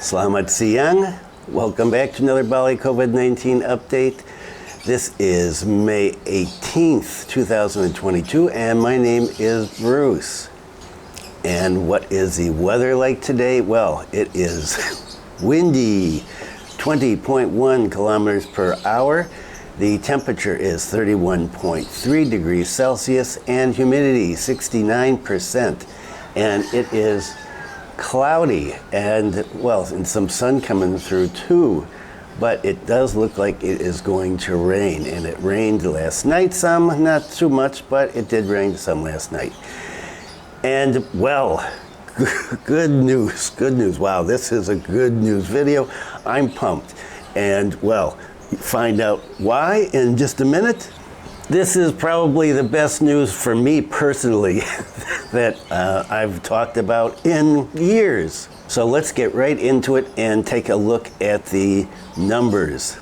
Selamat siang. Welcome back to another Bali COVID-19 update. This is May 18th, 2022, and my name is Bruce. And what is the weather like today? Well, it is windy, 20.1 kilometers per hour. The temperature is 31.3 degrees Celsius and humidity 69%. And it is cloudy and, well, and some sun coming through too. But it does look like it is going to rain. And it rained last night some, not too much, but it did rain some last night. And, well, good news, good news. Wow, this is a good news video. I'm pumped. And, well, find out why in just a minute. This is probably the best news for me personally that I've talked about in years. So let's get right into it and take a look at the numbers.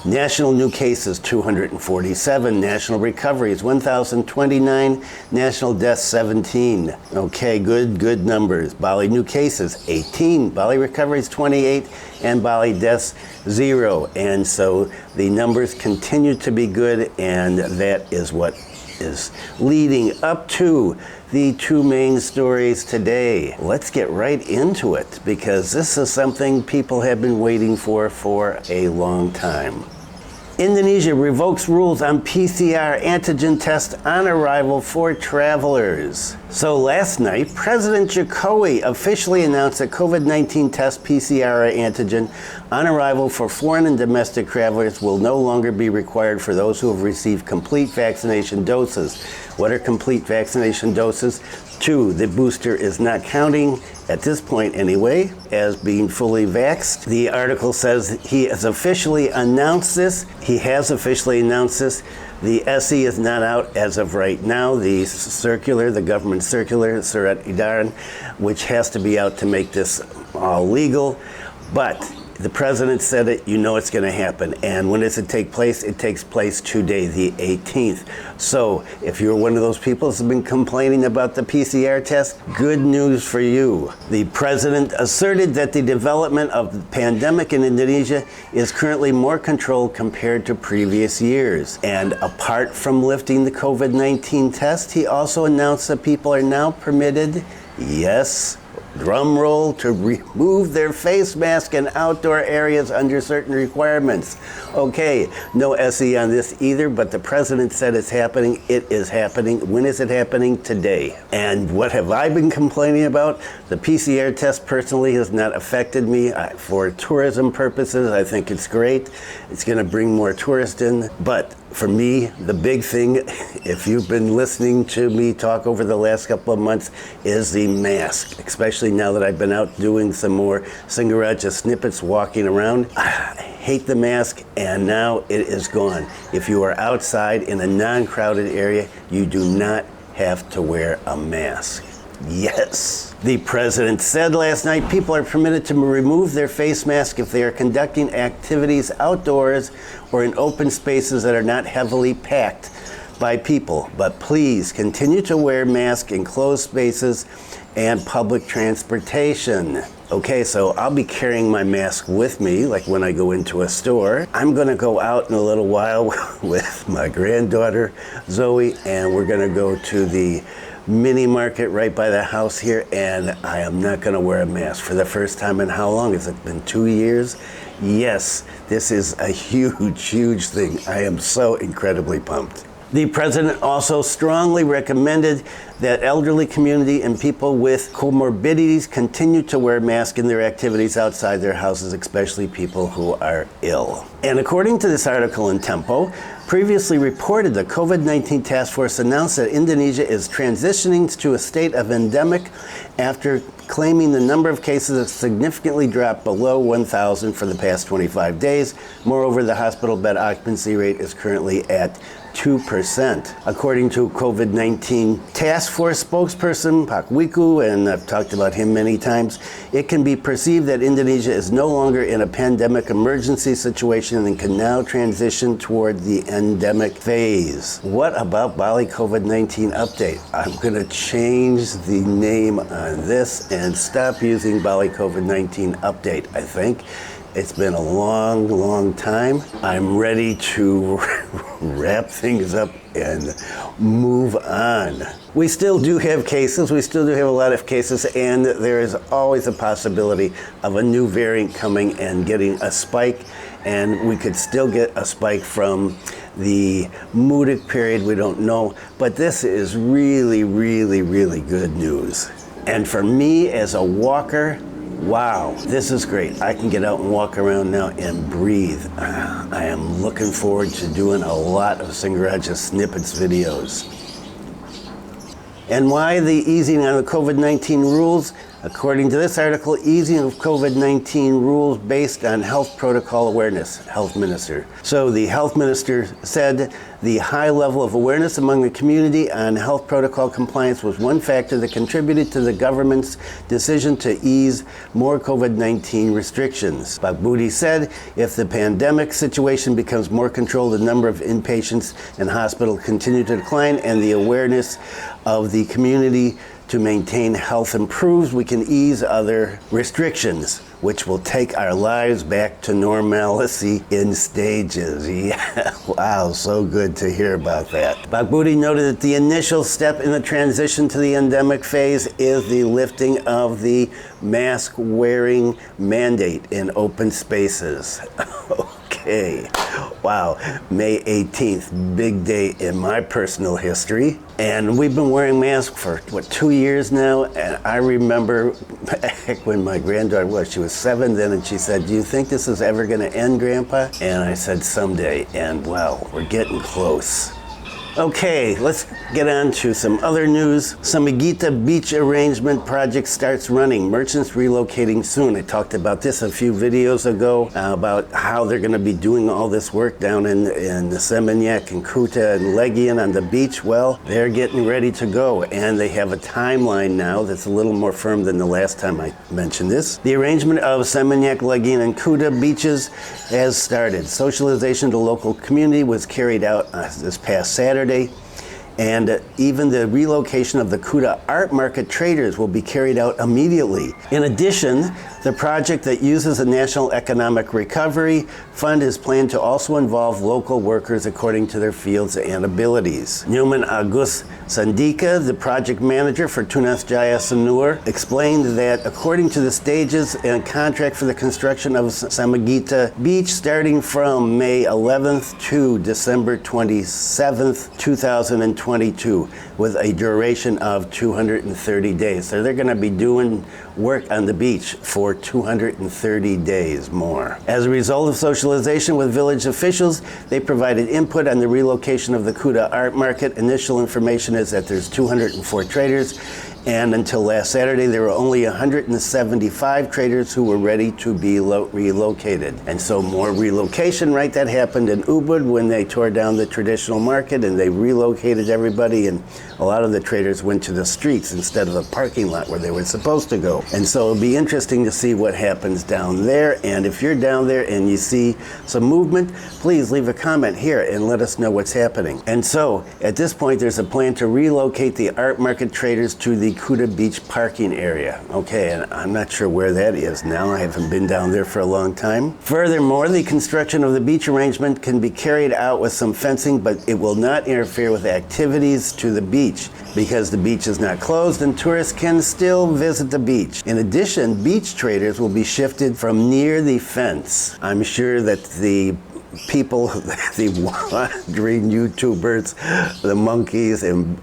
National new cases, 247. National recoveries, 1,029. National deaths, 17. Okay, good numbers. Bali new cases, 18. Bali recoveries, 28. And Bali deaths, 0. And so the numbers continue to be good, and that is what is leading up to the two main stories today. Let's get right into it, because this is something people have been waiting for a long time. Indonesia revokes rules on PCR antigen test on arrival for travelers. So last night, President Jokowi officially announced that COVID-19 test PCR antigen on arrival for foreign and domestic travelers will no longer be required for those who have received complete vaccination doses. What are complete vaccination doses? 2, the booster is not counting at this point anyway as being fully vaxxed. The article says he has officially announced this. He has officially announced this. The SE is not out as of right now. The circular, the government circular, Surat Edaran, which has to be out to make this all legal. But the president said it, you know it's going to happen. And when does it take place? It takes place today, the 18th. So if you're one of those people who's been complaining about the PCR test, good news for you. The president asserted that the development of the pandemic in Indonesia is currently more controlled compared to previous years. And apart from lifting the COVID-19 test, he also announced that people are now permitted, yes, drum roll, to remove their face mask in outdoor areas under certain requirements. Okay, no SE on this either, but the president said it's happening. It is happening. When is it happening? Today. And what have I been complaining about? The PCR test personally has not affected me. For tourism purposes, I think it's great. It's going to bring more tourists in. But for me, the big thing, if you've been listening to me talk over the last couple of months, is the mask, especially now that I've been out doing some more Singaraja snippets walking around. I hate the mask, and now it is gone. If you are outside in a non-crowded area, you do not have to wear a mask. Yes. The president said last night people are permitted to remove their face mask if they are conducting activities outdoors or in open spaces that are not heavily packed by people. But please continue to wear masks in closed spaces and public transportation. Okay, so I'll be carrying my mask with me, like when I go into a store. I'm gonna go out in a little while with my granddaughter, Zoe, and we're gonna go to the mini market right by the house here, and I am not going to wear a mask for the first time in how long? Has it been 2 years? Yes, this is a huge thing. I am so incredibly pumped. The president also strongly recommended that elderly community and people with comorbidities continue to wear masks in their activities outside their houses, especially people who are ill. And according to this article in Tempo, previously reported the COVID-19 task force announced that Indonesia is transitioning to a state of endemic after claiming the number of cases has significantly dropped below 1,000 for the past 25 days. Moreover, the hospital bed occupancy rate is currently at 2%. According to COVID-19 task force spokesperson Pak Wiku, and I've talked about him many times, it can be perceived that Indonesia is no longer in a pandemic emergency situation and can now transition toward the endemic phase. What about Bali COVID-19 update? I'm going to change the name on this, and stop using Bali COVID-19 update, I think. It's been a long, long time. I'm ready to wrap things up and move on. We still do have cases. We still do have a lot of cases, and there is always a possibility of a new variant coming and getting a spike, and we could still get a spike from the Mudik period. We don't know, but this is really, really, really good news. And for me as a walker, wow, this is great. I can get out and walk around now and breathe. I am looking forward to doing a lot of Singaraja snippets videos. And why the easing on the COVID-19 rules? According to this article, easing of COVID-19 rules based on health protocol awareness, health minister. So the health minister said the high level of awareness among the community on health protocol compliance was one factor that contributed to the government's decision to ease more COVID-19 restrictions. Bakbudi said if the pandemic situation becomes more controlled, the number of inpatients in hospital continue to decline and the awareness of the community to maintain health improves, we can ease other restrictions, which will take our lives back to normalcy in stages. Yeah, wow, so good to hear about that. Bakbudi noted that the initial step in the transition to the endemic phase is the lifting of the mask wearing mandate in open spaces. Okay, wow, May 18th, big day in my personal history. And we've been wearing masks for, 2 years now? And I remember back when my granddaughter she was 7 then, and she said, "Do you think this is ever gonna end, Grandpa?" And I said, "Someday." And wow, we're getting close. Okay, let's get on to some other news. Samigita beach arrangement project starts running. Merchants relocating soon. I talked about this a few videos ago about how they're going to be doing all this work down in the Seminyak and Kuta and Legian on the beach. Well, they're getting ready to go, and they have a timeline now that's a little more firm than the last time I mentioned this. The arrangement of Seminyak, Legian, and Kuta beaches has started. Socialization to local community was carried out this past Saturday. And even the relocation of the Kuta art market traders will be carried out immediately. In addition, the project that uses a National Economic Recovery Fund is planned to also involve local workers according to their fields and abilities. Newman Agus Sandika, the project manager for Tunas Jaya Sanur, explained that according to the stages and contract for the construction of Samigita Beach starting from May 11th to December 27th, 2022, with a duration of 230 days. So they're going to be doing work on the beach for 230 days more. As a result of socialization with village officials, they provided input on the relocation of the Kuta art market. Initial information is that there's 204 traders, and until last Saturday, there were only 175 traders who were ready to be relocated. And so more relocation, right? That happened in Ubud when they tore down the traditional market and they relocated everybody, and a lot of the traders went to the streets instead of the parking lot where they were supposed to go. And so it'll be interesting to see what happens down there. And if you're down there and you see some movement, please leave a comment here and let us know what's happening. And so at this point, there's a plan to relocate the art market traders to the Kuta Beach parking area. Okay, and I'm not sure where that is now. I haven't been down there for a long time. Furthermore, the construction of the beach arrangement can be carried out with some fencing, but it will not interfere with activities to the beach because the beach is not closed and tourists can still visit the beach. In addition, beach traders will be shifted from near the fence. I'm sure that the people, the wandering YouTubers, the monkeys and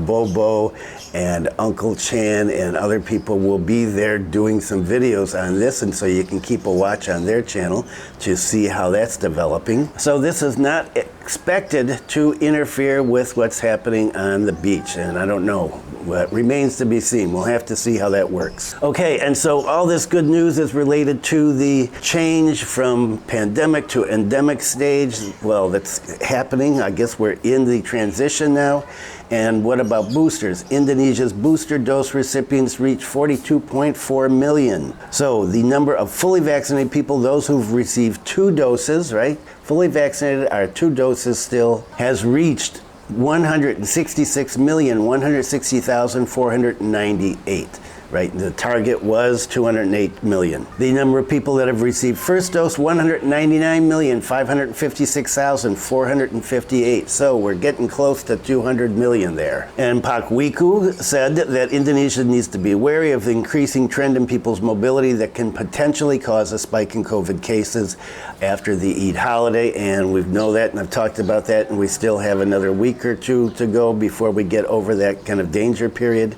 Bobo and Uncle Chan and other people will be there doing some videos on this, and so you can keep a watch on their channel to see how that's developing. So this is not expected to interfere with what's happening on the beach, and I don't know. What remains to be seen. We'll have to see how that works. Okay, and so all this good news is related to the change from pandemic to endemic stage. Well, that's happening. I guess we're in the transition now. And what about boosters? Indonesia's booster dose recipients reached 42.4 million. So the number of fully vaccinated people, those who've received 2 doses, right? Fully vaccinated are 2 doses still, has reached 166,160,498. right? The target was 208 million. The number of people that have received first dose, 199,556,458. So we're getting close to 200 million there. And Pak Wiku said that Indonesia needs to be wary of the increasing trend in people's mobility that can potentially cause a spike in COVID cases after the Eid holiday. And we know that, and I've talked about that, and we still have another week or two to go before we get over that kind of danger period.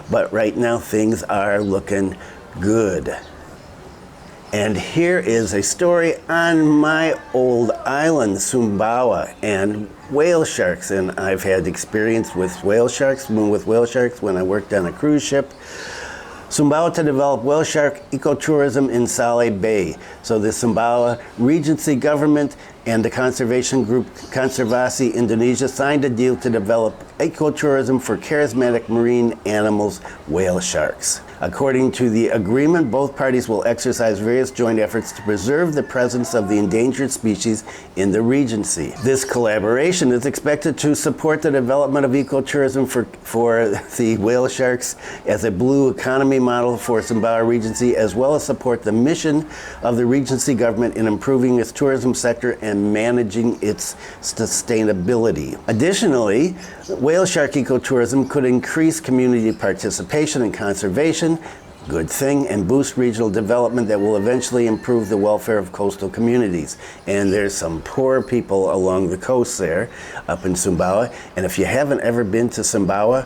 But right now, things are looking good. And here is a story on my old island, Sumbawa, and whale sharks. And I've had experience with whale sharks, when I worked on a cruise ship. Sumbawa to develop whale shark ecotourism in Saleh Bay. So the Sumbawa Regency government and the conservation group Conservasi Indonesia signed a deal to develop ecotourism for charismatic marine animals, whale sharks. According to the agreement, both parties will exercise various joint efforts to preserve the presence of the endangered species in the Regency. This collaboration is expected to support the development of ecotourism for the whale sharks as a blue economy model for Sumbawa Regency, as well as support the mission of the Regency government in improving its tourism sector and managing its sustainability. Additionally, whale shark ecotourism could increase community participation and conservation, good thing, and boost regional development that will eventually improve the welfare of coastal communities. And there's some poor people along the coast there, up in Sumbawa. And if you haven't ever been to Sumbawa,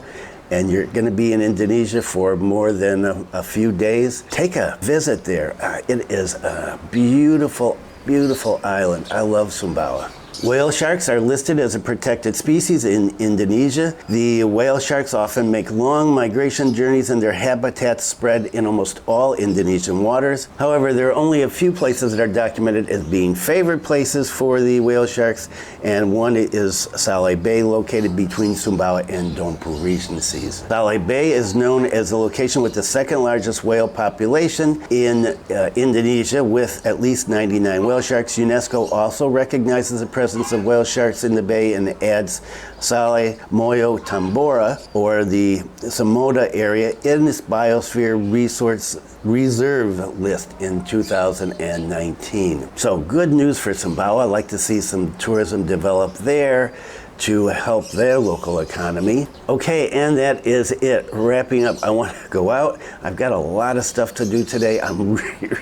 and you're going to be in Indonesia for more than a few days, take a visit there. It is a beautiful, beautiful island. I love Sumbawa. Whale sharks are listed as a protected species in Indonesia. The whale sharks often make long migration journeys and their habitats spread in almost all Indonesian waters. However, there are only a few places that are documented as being favored places for the whale sharks, and one is Saleh Bay, located between Sumbawa and Dompu regencies. Saleh Bay is known as the location with the second largest whale population in Indonesia, with at least 99 whale sharks. UNESCO also recognizes the presence of whale sharks in the bay and adds Saleh Moyo Tambora, or the Samoda area, in its biosphere resource reserve list in 2019. So good news for Sumbawa. I'd like to see some tourism develop there to help their local economy. Okay, and that is it. Wrapping up. I want to go out. I've got a lot of stuff to do today. I'm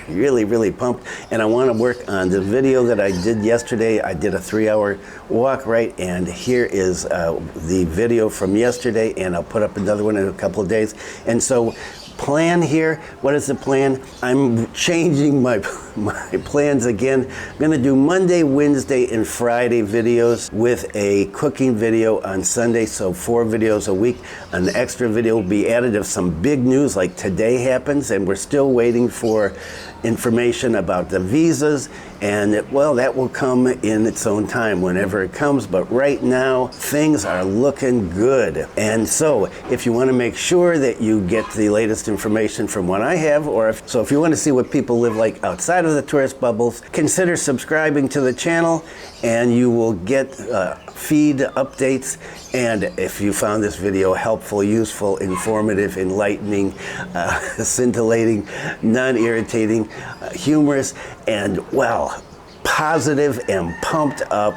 really, really pumped, and I want to work on the video that I did yesterday. I did a 3-hour walk, right? And here is the video from yesterday, and I'll put up another one in a couple of days. And so, plan here. What is the plan? I'm changing my plans again. I'm going to do Monday, Wednesday, and Friday videos with a cooking video on Sunday, so 4 videos a week. An extra video will be added if some big news like today happens, and we're still waiting for information about the visas, and well, that will come in its own time whenever it comes, but right now things are looking good. And so if you want to make sure that you get the latest information from what I have, or if you want to see what people live like outside of the tourist bubbles, consider subscribing to the channel, and you will get feed updates. And if you found this video helpful, useful, informative, enlightening, scintillating, non-irritating, humorous, and well, positive and pumped up,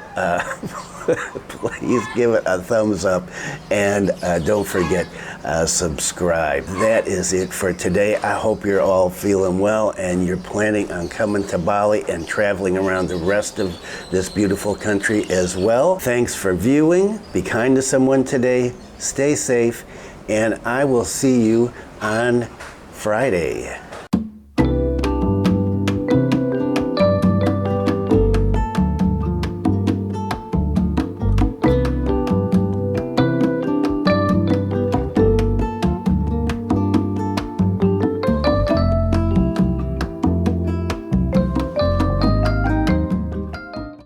please give it a thumbs up, and don't forget, subscribe. That is it for today. I hope you're all feeling well and you're planning on coming to Bali and traveling around the rest of this beautiful country as well. Thanks for viewing. Be kind to someone today. Stay safe, and I will see you on Friday.